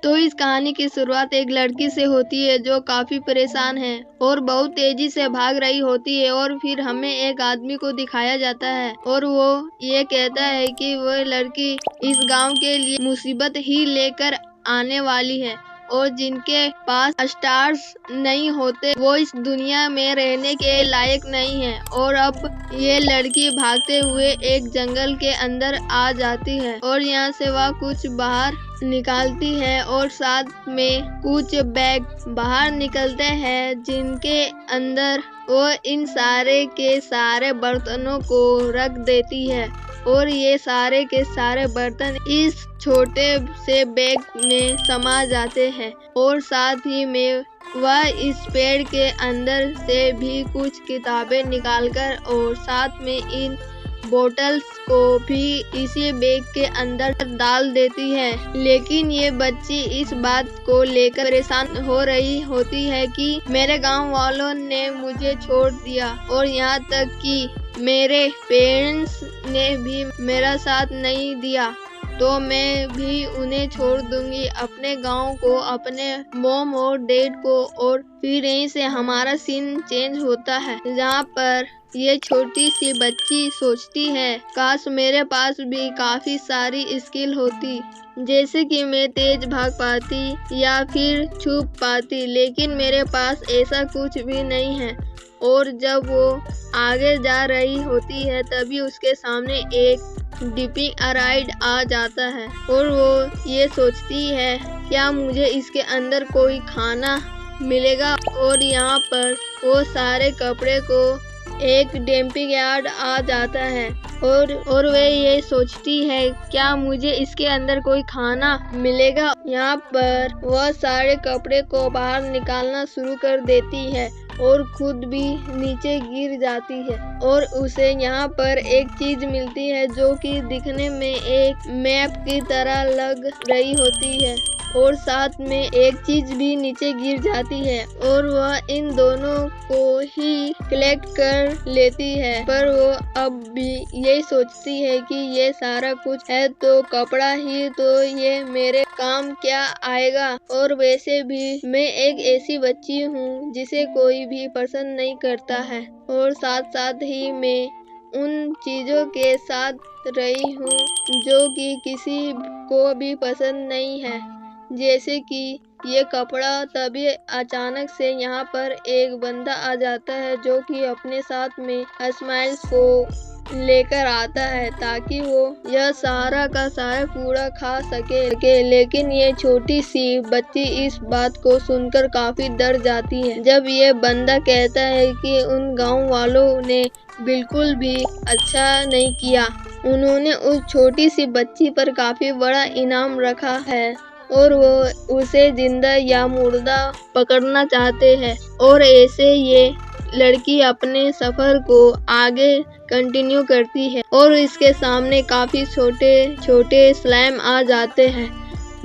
तो इस कहानी की शुरुआत एक लड़की से होती है जो काफी परेशान है और बहुत तेजी से भाग रही होती है और फिर हमें एक आदमी को दिखाया जाता है और वो ये कहता है कि वो लड़की इस गांव के लिए मुसीबत ही लेकर आने वाली है और जिनके पास स्टार्स नहीं होते वो इस दुनिया में रहने के लायक नहीं है। और अब ये लड़की भागते हुए एक जंगल के अंदर आ जाती है और यहाँ से वह कुछ बाहर निकालती है और साथ में कुछ बैग बाहर निकलते हैं जिनके अंदर वो इन सारे के सारे बर्तनों को रख देती है और ये सारे के सारे बर्तन इस छोटे से बैग में समा जाते हैं और साथ ही में वह इस पेड़ के अंदर से भी कुछ किताबें निकालकर और साथ में इन बोतल्स को भी इसी बैग के अंदर डाल देती है। लेकिन ये बच्ची इस बात को लेकर परेशान हो रही होती है कि मेरे गांव वालों ने मुझे छोड़ दिया और यहाँ तक कि मेरे पेरेंट्स ने भी मेरा साथ नहीं दिया तो मैं भी उन्हें छोड़ दूंगी, अपने गांव को, अपने मॉम और डैड को। और फिर यहीं से हमारा सीन चेंज होता है जहाँ पर ये छोटी सी बच्ची सोचती है काश मेरे पास भी काफी सारी स्किल होती, जैसे कि मैं तेज भाग पाती या फिर छुप पाती, लेकिन मेरे पास ऐसा कुछ भी नहीं है। और जब वो आगे जा रही होती है तभी उसके सामने एक डिपिंग राइड आ जाता है और वो ये सोचती है क्या मुझे इसके अंदर कोई खाना मिलेगा। और यहाँ पर वो सारे कपड़े को एक डंपिंग यार्ड आ जाता है और वे ये सोचती है क्या मुझे इसके अंदर कोई खाना मिलेगा। यहाँ पर वह सारे कपड़े को बाहर निकालना शुरू कर देती है और खुद भी नीचे गिर जाती है और उसे यहाँ पर एक चीज मिलती है जो कि दिखने में एक मैप की तरह लग रही होती है और साथ में एक चीज भी नीचे गिर जाती है और वह इन दोनों को ही कलेक्ट कर लेती है। पर वो अब भी यही सोचती है कि ये सारा कुछ है तो कपड़ा ही तो ये मेरे काम क्या आएगा और वैसे भी मैं एक ऐसी बच्ची हूँ जिसे कोई भी पसंद नहीं करता है और साथ साथ ही मैं उन चीजों के साथ रही हूँ जो कि किसी को भी पसंद नहीं है, जैसे कि ये कपड़ा। तभी अचानक से यहाँ पर एक बंदा आ जाता है जो कि अपने साथ में स्माइल्स को लेकर आता है ताकि वो यह सारा का सारा कूड़ा खा सके। लेकिन ये छोटी सी बच्ची इस बात को सुनकर काफी डर जाती है जब ये बंदा कहता है कि उन गांव वालों ने बिल्कुल भी अच्छा नहीं किया, उन्होंने उस छोटी सी बच्ची पर काफी बड़ा इनाम रखा है और वो उसे जिंदा या मुर्दा पकड़ना चाहते हैं। और ऐसे ये लड़की अपने सफर को आगे कंटिन्यू करती है और इसके सामने काफी छोटे छोटे स्लाइम आ जाते हैं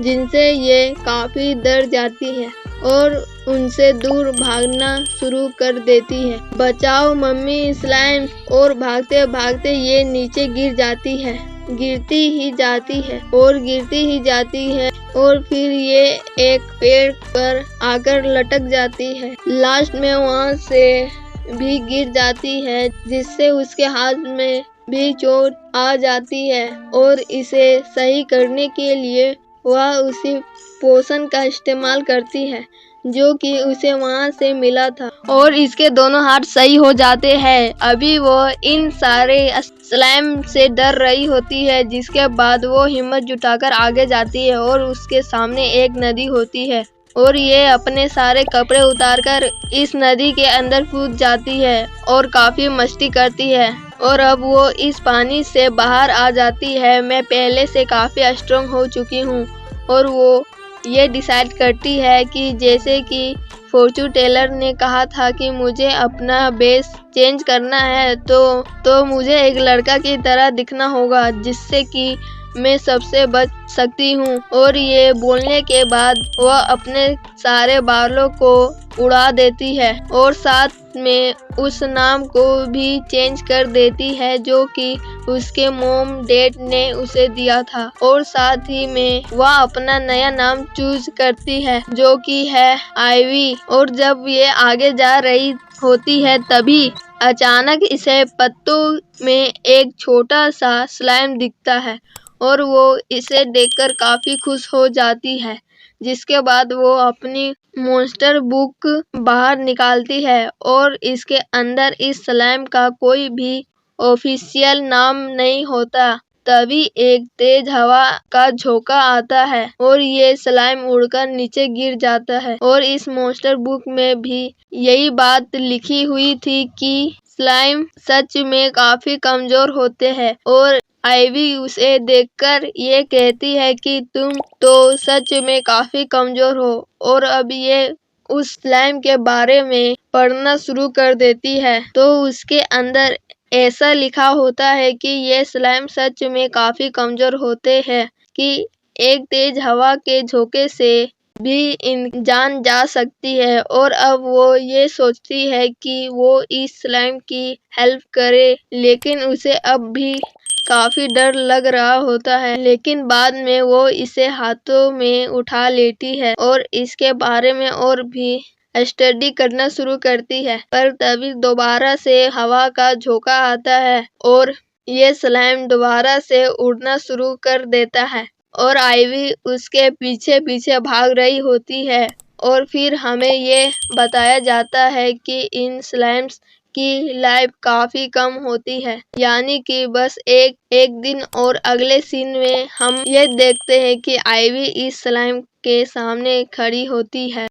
जिनसे ये काफी डर जाती है और उनसे दूर भागना शुरू कर देती है। बचाओ मम्मी स्लाइम। और भागते भागते ये नीचे गिर जाती है, गिरती ही जाती है और गिरती ही जाती है और फिर ये एक पेड़ पर आकर लटक जाती है। लास्ट में वहाँ से भी गिर जाती है जिससे उसके हाथ में भी चोट आ जाती है और इसे सही करने के लिए वह उसी पोषण का इस्तेमाल करती है जो कि उसे वहाँ से मिला था और इसके दोनों हाथ सही हो जाते हैं। अभी वो इन सारे स्लाइम से डर रही होती है जिसके बाद वो हिम्मत जुटाकर आगे जाती है और उसके सामने एक नदी होती है और ये अपने सारे कपड़े उतारकर इस नदी के अंदर कूद जाती है और काफी मस्ती करती है और अब वो इस पानी से बाहर आ जाती है। मैं पहले से काफी स्ट्रांग हो चुकी हूँ और वो ये डिसाइड करती है कि जैसे कि फॉर्चून टेलर ने कहा था कि मुझे अपना बेस चेंज करना है तो मुझे एक लड़का की तरह दिखना होगा जिससे कि मैं सबसे बच सकती हूँ। और ये बोलने के बाद वह अपने सारे बालों को उड़ा देती है और साथ में उस नाम को भी चेंज कर देती है जो कि उसके मॉम डैड ने उसे दिया था और साथ ही में वह अपना नया नाम चूज करती है जो कि है आइवी। और जब ये आगे जा रही होती है तभी अचानक इसे पत्तों में एक छोटा सा स्लाइम दिखता है और वो इसे देखकर काफी खुश हो जाती है। जिसके बाद वो अपनी मॉन्स्टर बुक बाहर निकालती है और इसके अंदर इस स्लाइम का कोई भी ऑफिशियल नाम नहीं होता। तभी एक तेज हवा का झोंका आता है और ये स्लाइम उड़कर नीचे गिर जाता है। और इस मॉन्स्टर बुक में भी यही बात लिखी हुई थी कि स्लाइम सच में काफी कमजोर होते हैं। और आइवी उसे देखकर ये कहती है कि तुम तो सच में काफी कमजोर हो। और अब ये उस स्लाइम के बारे में पढ़ना शुरू कर देती है तो उसके अंदर ऐसा लिखा होता है कि ये स्लाइम सच में काफी कमजोर होते हैं कि एक तेज हवा के झोंके से भी जान जा सकती है। और अब वो ये सोचती है कि वो इस स्लाइम की हेल्प करे, लेकिन उसे अब भी काफी डर लग रहा होता है। लेकिन बाद में वो इसे हाथों में उठा लेती है और इसके बारे में और भी स्टडी करना शुरू करती है। पर तभी दोबारा से हवा का झोंका आता है और ये स्लाइम दोबारा से उड़ना शुरू कर देता है और आइवी उसके पीछे पीछे भाग रही होती है। और फिर हमें ये बताया जाता है कि इन स्लाइम्स की लाइफ काफी कम होती है, यानी कि बस एक दिन। और अगले सीन में हम ये देखते हैं कि आइवी इस स्लाइम के सामने खड़ी होती है।